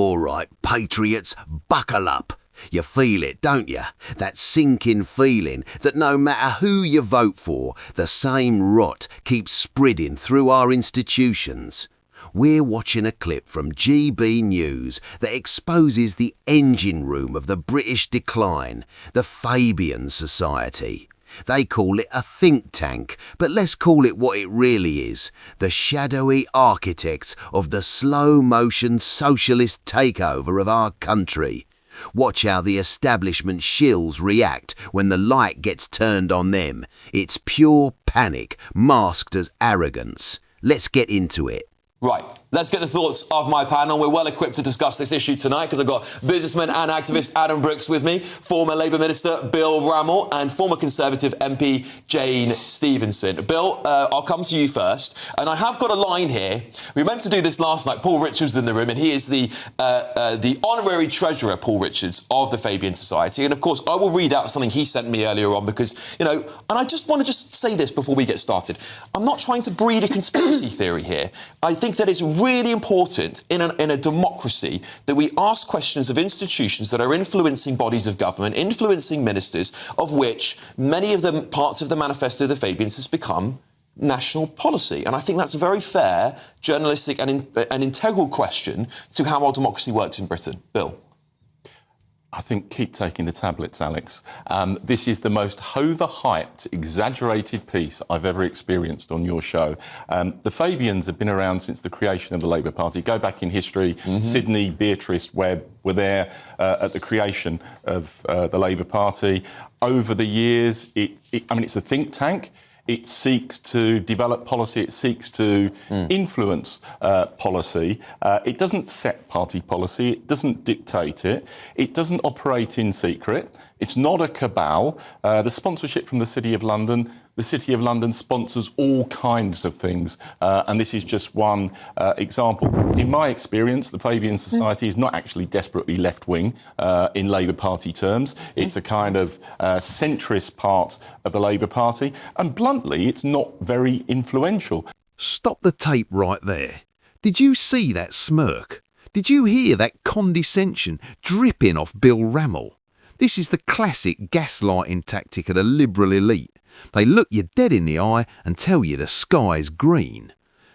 All right, patriots, buckle up. You feel it, don't you? That sinking feeling that no matter who you vote for, the same rot keeps spreading through our institutions. We're watching a clip from GB News that exposes the engine room of the British decline, the Fabian Society. They call it a think tank, but let's call it what it really is, the shadowy architects of the slow-motion socialist takeover of our country. Watch how the establishment shills react when the light gets turned on them. It's pure panic, masked as arrogance. Let's get into it. Right, let's get the thoughts of my panel. We're well equipped to discuss this issue tonight because I've got businessman and activist Adam Brooks with me, former Labour Minister Bill Rammell and former Conservative MP Jane Stevenson. Bill, I'll come to you first. And I have got a line here. We meant to do this last night. Paul Richards in the room, and he is the honorary treasurer, Paul Richards, of the Fabian Society. And, of course, I will read out something he sent me earlier on because, you know, and I just want to say this before we get started. I'm not trying to breed a conspiracy theory here. I think that it's really important in a democracy that we ask questions of institutions that are influencing bodies of government, influencing ministers, of which many of them parts of the manifesto of the Fabians has become national policy. And I think that's a very fair, journalistic and integral question to how our democracy works in Britain. Bill? I think keep taking the tablets, Alex. This is the most overhyped, exaggerated piece I've ever experienced on your show. The Fabians have been around since the creation of the Labour Party. Go back in history, Sydney, Beatrice, Webb were there at the creation of the Labour Party. Over the years, it's a think tank. It seeks to develop policy, it seeks to influence policy. It doesn't set party policy, it doesn't dictate it, it doesn't operate in secret, it's not a cabal. The sponsorship from the City of London sponsors all kinds of things, and this is just one example. In my experience, the Fabian Society is not actually desperately left-wing in Labour Party terms. It's a kind of centrist part of the Labour Party, and bluntly, it's not very influential. Stop the tape right there. Did you see that smirk? Did you hear that condescension dripping off Bill Rammell? This is the classic gaslighting tactic of the liberal elite. They look you dead in the eye and tell you the sky's green.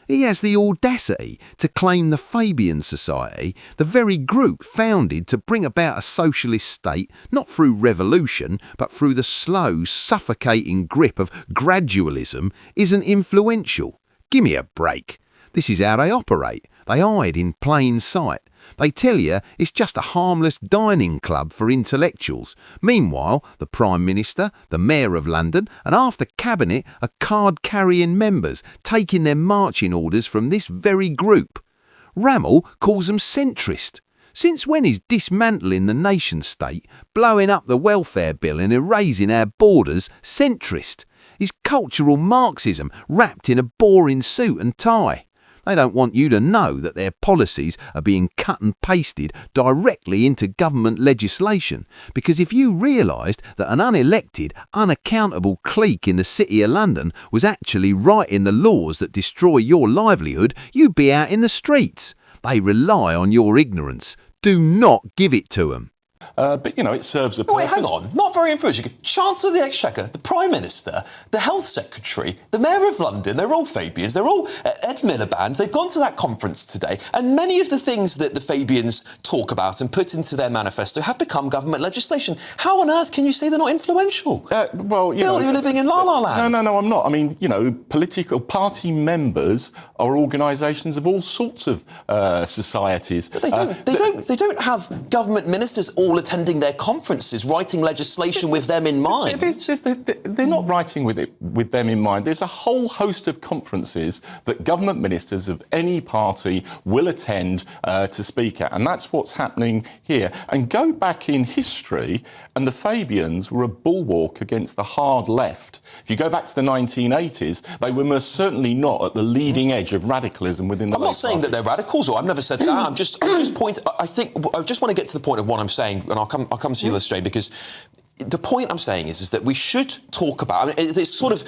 He has the audacity to claim the Fabian Society, the very group founded to bring about a socialist state, not through revolution, but through the slow, suffocating grip of gradualism, isn't influential. Give me a break. This is how they operate. They hide in plain sight. They tell you it's just a harmless dining club for intellectuals. Meanwhile, the Prime Minister, the Mayor of London and half the Cabinet are card-carrying members taking their marching orders from this very group. Rammell calls them centrist. Since when is dismantling the nation-state, blowing up the welfare bill and erasing our borders centrist? Is cultural Marxism wrapped in a boring suit and tie? They don't want you to know that their policies are being cut and pasted directly into government legislation, because if you realised that an unelected, unaccountable clique in the City of London was actually writing the laws that destroy your livelihood, you'd be out in the streets. They rely on your ignorance. Do not give it to them. But, you know, it serves a purpose. Wait, hang on. Not very influential. Chancellor of the Exchequer, the Prime Minister, the Health Secretary, the Mayor of London, they're all Fabians. They're all Ed Miliband. They've gone to that conference today. And many of the things that the Fabians talk about and put into their manifesto have become government legislation. How on earth can you say they're not influential? Well, Bill, you're living in La La Land. No, I'm not. I mean, you know, political party members are organisations of all sorts of societies. But they don't have government ministers all attending their conferences, writing legislation with them in mind. They're not writing with them in mind. There's a whole host of conferences that government ministers of any party will attend to speak at, and that's what's happening here. And go back in history, and the Fabians were a bulwark against the hard left. If you go back to the 1980s, they were most certainly not at the leading edge of radicalism within the Labour Party. I'm not saying that they're radicals, or I've never said that. I'm just pointing. I just want to get to the point of what I'm saying, and I'll come to you, Jane, because the point I'm saying is that we should talk about. I mean, it's sort of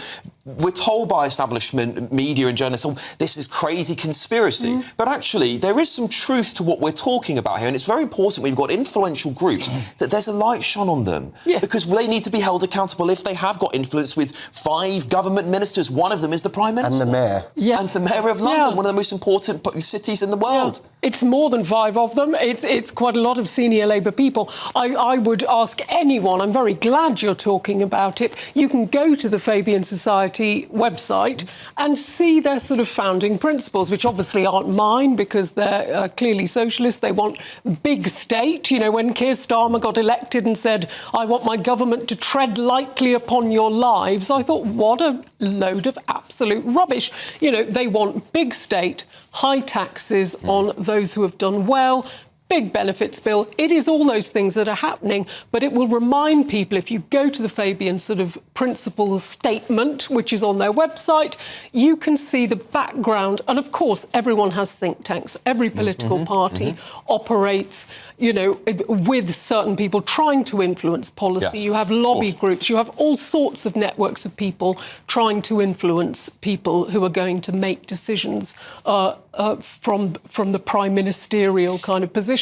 we're told by establishment media and journalists, oh, this is crazy conspiracy. But actually, there is some truth to what we're talking about here, and it's very important we've got influential groups that there's a light shone on them. Yes. Because they need to be held accountable if they have got influence with 5 government ministers. One of them is the Prime Minister. And the Mayor. Yes. And the Mayor of London, one of the most important cities in the world. It's more than 5 of them. It's quite a lot of senior Labour people. I would ask anyone, I'm very glad you're talking about it, you can go to the Fabian Society website and see their sort of founding principles, which obviously aren't mine because they're clearly socialist. They want big state. You know, when Keir Starmer got elected and said, I want my government to tread lightly upon your lives, I thought, what a load of absolute rubbish. You know, they want big state, high taxes on those who have done well, big benefits bill. It is all those things that are happening, but it will remind people, if you go to the Fabian sort of principles statement, which is on their website, you can see the background. And of course, everyone has think tanks. Every political party operates, you know, with certain people trying to influence policy. Yes, you have lobby groups. You have all sorts of networks of people trying to influence people who are going to make decisions from the prime ministerial kind of position.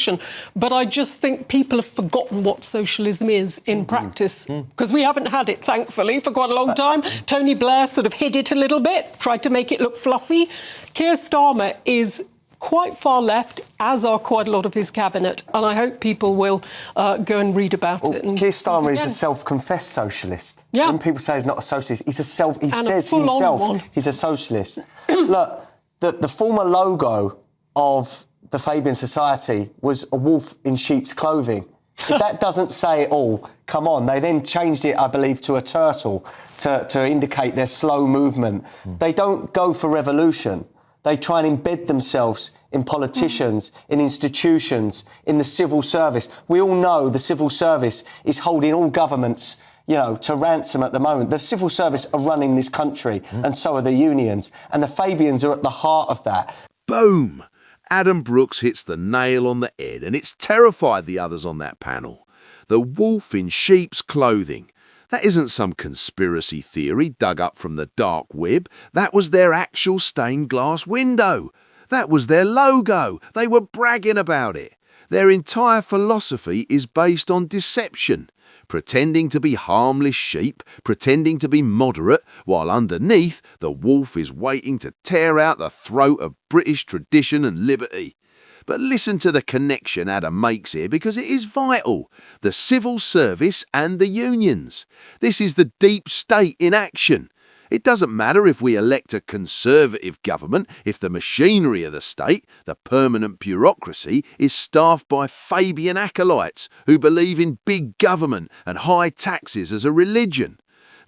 But I just think people have forgotten what socialism is in practice, because we haven't had it, thankfully, for quite a long time. Tony Blair sort of hid it a little bit, tried to make it look fluffy. Keir Starmer is quite far left, as are quite a lot of his cabinet, and I hope people will go and read about it. And Keir Starmer is a self-confessed socialist. Yeah. When people say he's not a socialist, he And says full-on himself one. he's a socialist. Look, the former logo of the Fabian Society was a wolf in sheep's clothing. If that doesn't say it all, come on. They then changed it, I believe, to a turtle to indicate their slow movement. They don't go for revolution. They try and embed themselves in politicians, in institutions, in the civil service. We all know the civil service is holding all governments, you know, to ransom at the moment. The civil service are running this country, and so are the unions. And the Fabians are at the heart of that. Boom! Adam Brooks hits the nail on the head, and it's terrified the others on that panel. The wolf in sheep's clothing. That isn't some conspiracy theory dug up from the dark web. That was their actual stained glass window. That was their logo. They were bragging about it. Their entire philosophy is based on deception. Pretending to be harmless sheep, pretending to be moderate, while underneath the wolf is waiting to tear out the throat of British tradition and liberty. But listen to the connection Adam makes here, because it is vital. The civil service and the unions. This is the deep state in action. It doesn't matter if we elect a conservative government if the machinery of the state, the permanent bureaucracy, is staffed by Fabian acolytes who believe in big government and high taxes as a religion.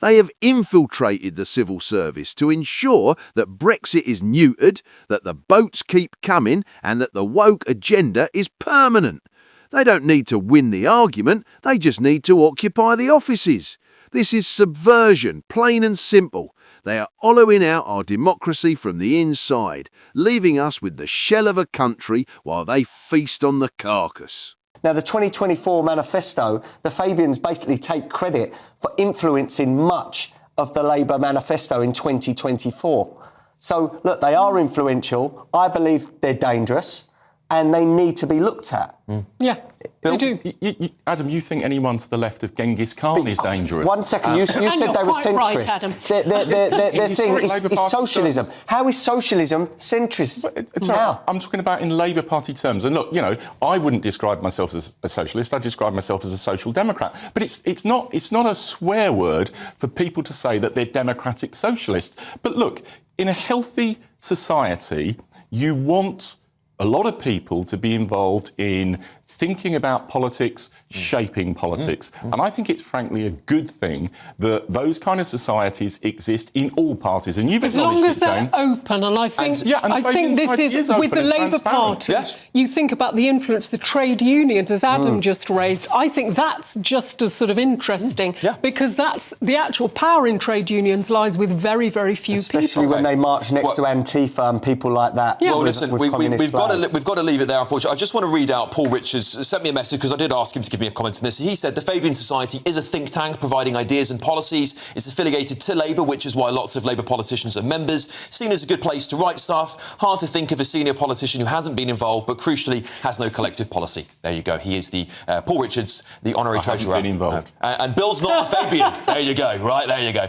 They have infiltrated the civil service to ensure that Brexit is neutered, that the boats keep coming, and that the woke agenda is permanent. They don't need to win the argument, they just need to occupy the offices. This is subversion, plain and simple. They are hollowing out our democracy from the inside, leaving us with the shell of a country while they feast on the carcass. Now, the 2024 manifesto, the Fabians basically take credit for influencing much of the Labour manifesto in 2024. So, look, they are influential. I believe they're dangerous and they need to be looked at. Yeah, Bill, they do. Adam, you think anyone to the left of Genghis Khan is dangerous? 1 second, you said you're they were quite right, centrist. Adam. Their thing Historic Labour is Party socialism. terms. How is socialism centrist? How? I'm talking about in Labour Party terms. And look, you know, I wouldn't describe myself as a socialist. I describe myself as a social democrat. But it's not a swear word for people to say that they're democratic socialists. But look, in a healthy society, you want a lot of people to be involved in thinking about politics, shaping politics. And I think it's frankly a good thing that those kind of societies exist in all parties. And you've As long acknowledged as it, they're Jane. open, and I think And I think this Fabian is Society with the is open and Labour transparent. Party. Yes. You think about the influence the trade unions, as Adam just raised. I think that's just as sort of interesting because that's the actual power in trade unions lies with very, very few Especially people. when they march next to Antifa and people like that. Yeah. Well, with- listen, with communist we've got flags. to leave it there, unfortunately. I just want to read out Paul Richards' Richards sent me a message because I did ask him to give me a comment on this. He said the Fabian Society is a think tank providing ideas and policies. It's affiliated to Labour, which is why lots of Labour politicians are members. Seen as a good place to write stuff. Hard to think of a senior politician who hasn't been involved, but crucially has no collective policy. There you go. He is the Paul Richards, the honorary treasurer. Been involved. And Bill's not a Fabian. There you go. Right, there you go.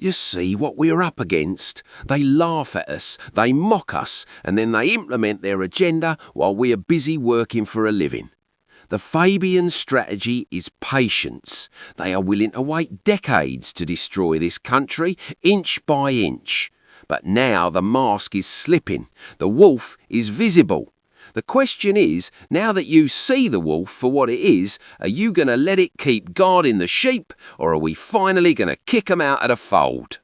You see what we're up against? They laugh at us, they mock us, and then they implement their agenda while we are busy working for a living. The Fabian strategy is patience. They are willing to wait decades to destroy this country, inch by inch. But now the mask is slipping. The wolf is visible. The question is, now that you see the wolf for what it is, are you going to let it keep guarding the sheep, or are we finally going to kick 'em out of the fold?